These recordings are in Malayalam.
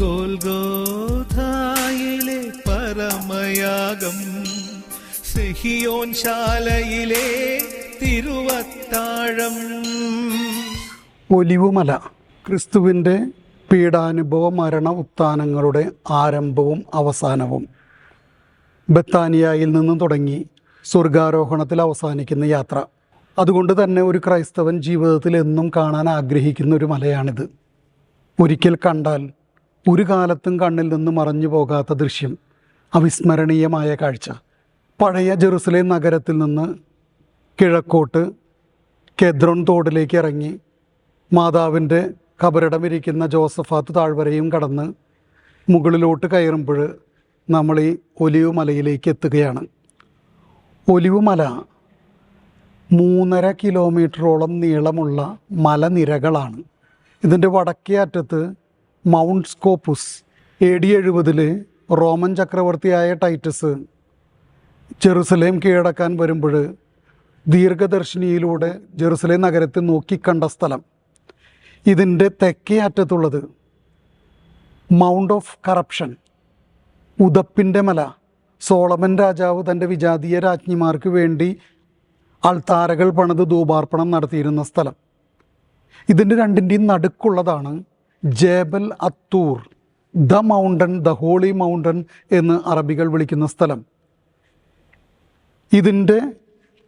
ഗോൽഗോഥായിലെ പരമയാഗം, സിഹിയോൻ ശാലയിലെ തിരുവത്താഴം. ഒലിവുമല ക്രിസ്തുവിൻ്റെ പീഡാനുഭവ മരണ ഉത്ഥാനങ്ങളുടെ ആരംഭവും അവസാനവും. ബത്താനിയായിൽ നിന്നും തുടങ്ങി സ്വർഗാരോഹണത്തിൽ അവസാനിക്കുന്ന യാത്ര. അതുകൊണ്ട് തന്നെ ഒരു ക്രൈസ്തവൻ ജീവിതത്തിൽ എന്നും കാണാൻ ആഗ്രഹിക്കുന്ന ഒരു മലയാണിത്. ഒരിക്കൽ കണ്ടാൽ ഒരു കാലത്തും കണ്ണിൽ നിന്ന് മറഞ്ഞു പോകാത്ത ദൃശ്യം, അവിസ്മരണീയമായ കാഴ്ച. പഴയ ജെറുസലേം നഗരത്തിൽ നിന്ന് കിഴക്കോട്ട് കെദ്രോൺ തോടിലേക്ക് ഇറങ്ങി മാതാവിൻ്റെ കബറിടമിരിക്കുന്ന ജോസഫാത്ത് താഴ്വരയും കടന്ന് മുകളിലോട്ട് കയറുമ്പോൾ നമ്മൾ ഈ ഒലിവ് മലയിലേക്ക് എത്തുകയാണ്. ഒലിവ് മല 3.5 കിലോമീറ്ററോളം നീളമുള്ള മലനിരകളാണ്. ഇതിൻ്റെ വടക്കേ അറ്റത്ത് മൗണ്ട് സ്കോപ്പുസ്. AD 70 റോമൻ ചക്രവർത്തിയായ ടൈറ്റസ് ജെറുസലേം കീഴടക്കാൻ വരുമ്പോൾ ദീർഘദർശിനിയിലൂടെ ജെറുസലേം നഗരത്തെ നോക്കിക്കണ്ട സ്ഥലം. ഇതിൻ്റെ തെക്കേ അറ്റത്തുള്ളത് മൗണ്ട് ഓഫ് കറപ്ഷൻ, ഉദപ്പിൻ്റെ മല. സോളമൻ രാജാവ് തൻ്റെ വിജാതീയ രാജ്ഞിമാർക്ക് വേണ്ടി അൾത്താരകൾ പണിത് ധൂപാർപ്പണം നടത്തിയിരുന്ന സ്ഥലം. ഇതിൻ്റെ രണ്ടിൻ്റെയും നടുക്കുള്ളതാണ് Jebel Attur, the mountain, the holy mountain എന്ന് അറബികൾ വിളിക്കുന്ന സ്ഥലം. ഇതിൻ്റെ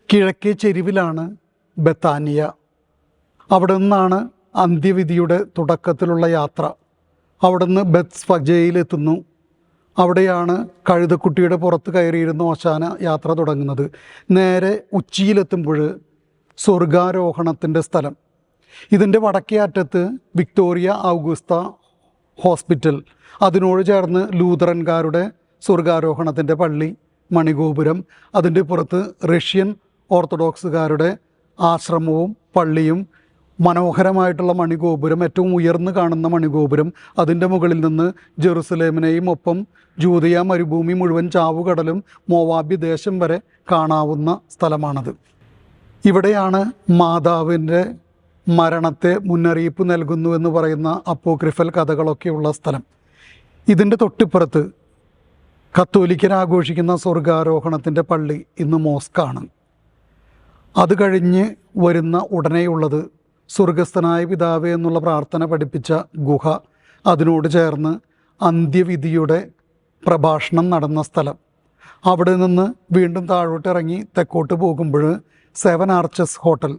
കിഴക്കേ ചെരിവിലാണ് ബത്താനിയ. അവിടെ നിന്നാണ് അന്ത്യവിധിയുടെ തുടക്കത്തിലുള്ള യാത്ര. അവിടെ നിന്ന് ബെത്സ്ഫഗയിലെത്തുന്നു. അവിടെയാണ് കഴുതക്കുട്ടിയുടെ പുറത്ത് കയറിയിരുന്ന ഓശാന യാത്ര തുടങ്ങുന്നത്. നേരെ ഉച്ചിയിലെത്തുമ്പോൾ സ്വർഗാരോഹണത്തിൻ്റെ സ്ഥലം. ഇതിൻ്റെ വടക്കേ അറ്റത്ത് വിക്ടോറിയ ഔഗുസ്ത ഹോസ്പിറ്റൽ, അതിനോട് ചേർന്ന് ലൂതറൻകാരുടെ സ്വർഗാരോഹണത്തിൻ്റെ പള്ളി, മണിഗോപുരം. അതിൻ്റെ പുറത്ത് റഷ്യൻ ഓർത്തഡോക്സുകാരുടെ ആശ്രമവും പള്ളിയും, മനോഹരമായിട്ടുള്ള മണിഗോപുരം, ഏറ്റവും ഉയർന്നു കാണുന്ന മണിഗോപുരം. അതിൻ്റെ മുകളിൽ നിന്ന് ജെറുസലേമിനെയും ഒപ്പം ജൂദയ മരുഭൂമി മുഴുവൻ, ചാവുകടലും മോവാബി ദേശം വരെ കാണാവുന്ന സ്ഥലമാണത്. ഇവിടെയാണ് മാതാവിൻ്റെ മരണത്തെ മുന്നറിയിപ്പ് നൽകുന്നു എന്ന് പറയുന്ന അപ്പോക്രിഫൽ കഥകളൊക്കെയുള്ള സ്ഥലം. ഇതിൻ്റെ തൊട്ടിപ്പുറത്ത് കത്തോലിക്കർ ആഘോഷിക്കുന്ന സ്വർഗാരോഹണത്തിൻ്റെ പള്ളി ഇന്ന് മോസ്കാണ്. അത് കഴിഞ്ഞ് വരുന്ന ഉടനെയുള്ളത് സ്വർഗസ്ഥനായ പിതാവേ എന്നുള്ള പ്രാർത്ഥന പഠിപ്പിച്ച ഗുഹ, അതിനോട് ചേർന്ന് അന്ത്യവിധിയുടെ പ്രഭാഷണം നടന്ന സ്ഥലം. അവിടെ നിന്ന് വീണ്ടും താഴോട്ടിറങ്ങി തെക്കോട്ട് പോകുമ്പോൾ 7 ആർച്ചസ് ഹോട്ടൽ.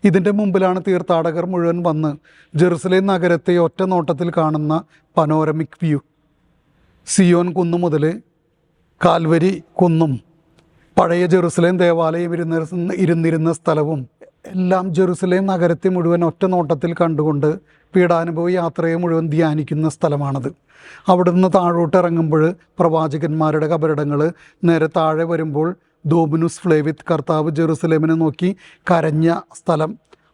ഇതിൻ്റെ മുമ്പിലാണ് തീർത്ഥാടകർ മുഴുവൻ വന്ന് ജെറുസലേം നഗരത്തെ ഒറ്റ നോട്ടത്തിൽ കാണുന്ന പനോരമിക് വ്യൂ. സിയോൻ കുന്നു മുതൽ കാൽവരി കുന്നും പഴയ ജെറുസലേം ദേവാലയം ഇരുന്നിരുന്ന സ്ഥലവും എല്ലാം ജെറുസലേം നഗരത്തെ മുഴുവൻ ഒറ്റ നോട്ടത്തിൽ കണ്ടുകൊണ്ട് പീഡാനുഭവ യാത്രയെ മുഴുവൻ ധ്യാനിക്കുന്ന സ്ഥലമാണത്. അവിടെ നിന്ന് താഴോട്ട് ഇറങ്ങുമ്പോൾ പ്രവാചകന്മാരുടെ കബറിടങ്ങൾ, നേരെ താഴെ വരുമ്പോൾ ദോബിനുസ് ഫ്ലേവിത്ത്, കർത്താവ് ജെറുസലേമിനെ നോക്കി കരഞ്ഞ സ്ഥലം.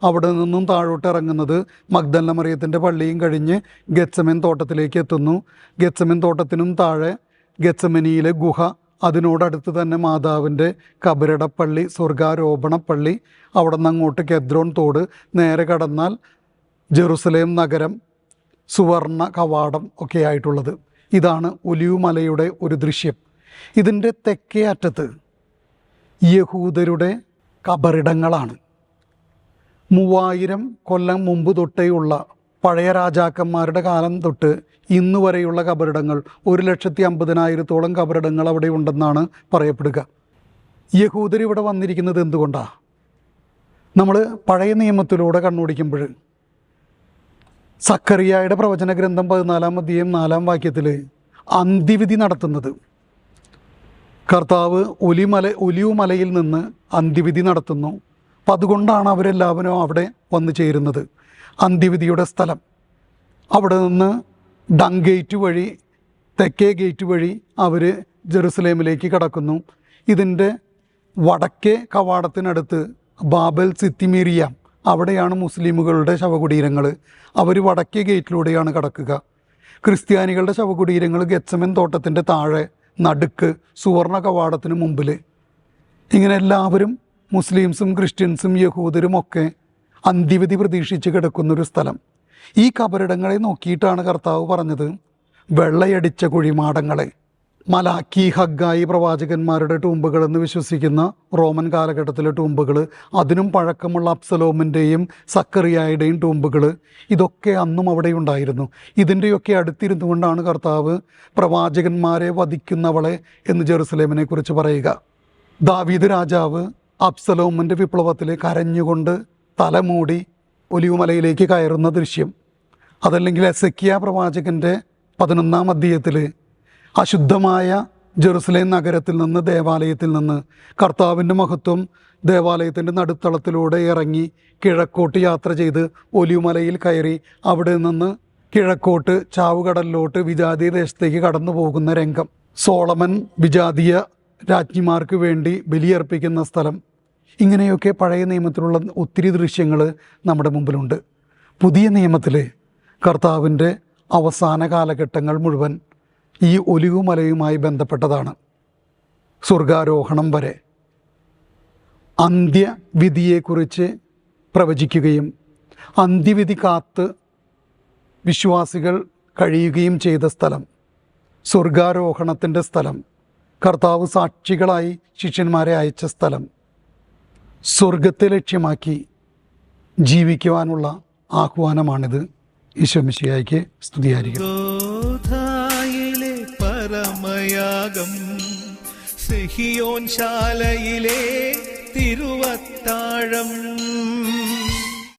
അവിടെ നിന്നും താഴോട്ട് ഇറങ്ങുന്നത് മഗ്ദല മറിയത്തിൻ്റെ പള്ളിയും കഴിഞ്ഞ് ഗെത്സമൻ തോട്ടത്തിലേക്ക് എത്തുന്നു. ഗെത്സമൻ തോട്ടത്തിനും താഴെ ഗെത്സമനിയിലെ ഗുഹ, അതിനോടടുത്ത് തന്നെ മാതാവിൻ്റെ കബറിടപ്പള്ളി, സ്വർഗാരോപണപ്പള്ളി. അവിടെ നിന്ന് അങ്ങോട്ട് കെദ്രോൺ തോട്, നേരെ കടന്നാൽ ജെറുസലേം നഗരം, സുവർണ കവാടം ഒക്കെ ആയിട്ടുള്ളത്. ഇതാണ് ഒലിവ് മലയുടെ ഒരു ദൃശ്യം. ഇതിൻ്റെ തെക്കേ അറ്റത്ത് യഹൂദരുടെ കബറിടങ്ങളാണ്. 3000 കൊല്ലം മുമ്പ് തൊട്ടേയുള്ള പഴയ രാജാക്കന്മാരുടെ കാലം തൊട്ട് ഇന്ന് വരെയുള്ള കബറിടങ്ങൾ, 1,50,000-ഓളം കബറിടങ്ങൾ അവിടെ ഉണ്ടെന്നാണ് പറയപ്പെടുക. യഹൂദർ ഇവിടെ വന്നിരിക്കുന്നത് എന്തുകൊണ്ടാണ്? നമ്മൾ പഴയ നിയമത്തിലൂടെ കണ്ണോടിക്കുമ്പോൾ സക്കറിയായുടെ പ്രവചന ഗ്രന്ഥം 14-ാം അധ്യായം 4-ാം വാക്യത്തിൽ അന്ത്യവിധി നടത്തുന്നത് കർത്താവ് ഒലിവ് മലയിൽ നിന്ന് അന്ത്യവിധി നടത്തുന്നു. അപ്പം അതുകൊണ്ടാണ് അവരെല്ലാവരും അവിടെ വന്നു ചേരുന്നത്. അന്ത്യവിധിയുടെ സ്ഥലം. അവിടെ നിന്ന് ഡങ് ഗേറ്റ് വഴി, തെക്കേ ഗേറ്റ് വഴി അവർ ജെറുസലേമിലേക്ക് കടക്കുന്നു. ഇതിൻ്റെ വടക്കേ കവാടത്തിനടുത്ത് ബാബൽ സിത്തിമീറിയാം, അവിടെയാണ് മുസ്ലിമുകളുടെ ശവകുടീരങ്ങൾ. അവർ വടക്കേ ഗേറ്റിലൂടെയാണ് കടക്കുക. ക്രിസ്ത്യാനികളുടെ ശവകുടീരങ്ങൾ ഗെത്സമൻ തോട്ടത്തിൻ്റെ താഴെ, നടുക്ക്, സുവർണ കവാടത്തിന് മുമ്പിൽ. ഇങ്ങനെ എല്ലാവരും, മുസ്ലിംസും ക്രിസ്ത്യൻസും യഹൂദരും ഒക്കെ അന്ത്യവിധി പ്രതീക്ഷിച്ച് കിടക്കുന്നൊരു സ്ഥലം. ഈ കബറിടങ്ങളെ നോക്കിയിട്ടാണ് കർത്താവ് പറഞ്ഞത്, വെള്ളയടിച്ച കുഴിമാടങ്ങളെ. മലാക്കി, ഹഗ്ഗായി പ്രവാചകന്മാരുടെ ടൂമ്പുകളെന്ന് വിശ്വസിക്കുന്ന റോമൻ കാലഘട്ടത്തിലെ ടൂമ്പുകൾ, അതിനും പഴക്കമുള്ള അബ്സലോമിൻ്റെയും സക്കറിയായുടെയും ടൂമ്പുകൾ, ഇതൊക്കെ അന്നും അവിടെ ഉണ്ടായിരുന്നു. ഇതിൻ്റെയൊക്കെ അടുത്തിരുന്നു കൊണ്ടാണ് കർത്താവ് പ്രവാചകന്മാരെ വധിക്കുന്നവളെ എന്ന് ജെറുസലേമിനെ കുറിച്ച് പറയുക. ദാവീദ് രാജാവ് അബ്സലോമിൻ്റെ വിപ്ലവത്തിൽ കരഞ്ഞുകൊണ്ട് തലമൂടി ഒലിവുമലയിലേക്ക് കയറുന്ന ദൃശ്യം, അതല്ലെങ്കിൽ എസെക്കിയ പ്രവാചകൻ്റെ 11-ാം അധ്യായത്തിൽ അശുദ്ധമായ ജെറുസലേം നഗരത്തിൽ നിന്ന്, ദേവാലയത്തിൽ നിന്ന് കർത്താവിൻ്റെ മഹത്വം ദേവാലയത്തിൻ്റെ നടുത്തളത്തിലൂടെ ഇറങ്ങി കിഴക്കോട്ട് യാത്ര ചെയ്ത് ഒലിവുമലയിൽ കയറി അവിടെ നിന്ന് കിഴക്കോട്ട് ചാവുകടലിലോട്ട് വിജാതീയ ദേശത്തേക്ക് കടന്നു പോകുന്ന രംഗം. സോളമൻ വിജാതീയ രാജ്ഞിമാർക്ക് വേണ്ടി ബലിയർപ്പിക്കുന്ന സ്ഥലം. ഇങ്ങനെയൊക്കെ പഴയ നിയമത്തിലുള്ള ഒത്തിരി ദൃശ്യങ്ങൾ നമ്മുടെ മുമ്പിലുണ്ട്. പുതിയ നിയമത്തിൽ കർത്താവിൻ്റെ അവസാന കാലഘട്ടങ്ങൾ മുഴുവൻ ഈ ഒലിവുമലയുമായി ബന്ധപ്പെട്ടതാണ്. സ്വർഗാരോഹണം വരെ അന്ത്യവിധിയെക്കുറിച്ച് പ്രവചിക്കുകയും അന്ത്യവിധി കാത്ത് വിശ്വാസികൾ കഴിയുകയും ചെയ്ത സ്ഥലം, സ്വർഗാരോഹണത്തിൻ്റെ സ്ഥലം, കർത്താവ് സാക്ഷികളായി ശിഷ്യന്മാരെ അയച്ച സ്ഥലം, സ്വർഗത്തെ ലക്ഷ്യമാക്കി ജീവിക്കുവാനുള്ള ആഹ്വാനമാണിത്. ഈശോ മിശിഹായ്ക്ക് സ്തുതിയായിരിക്കും. പരമയാഗം സിഹിയോൻ ശാലയിലെ തിരുവത്താഴം.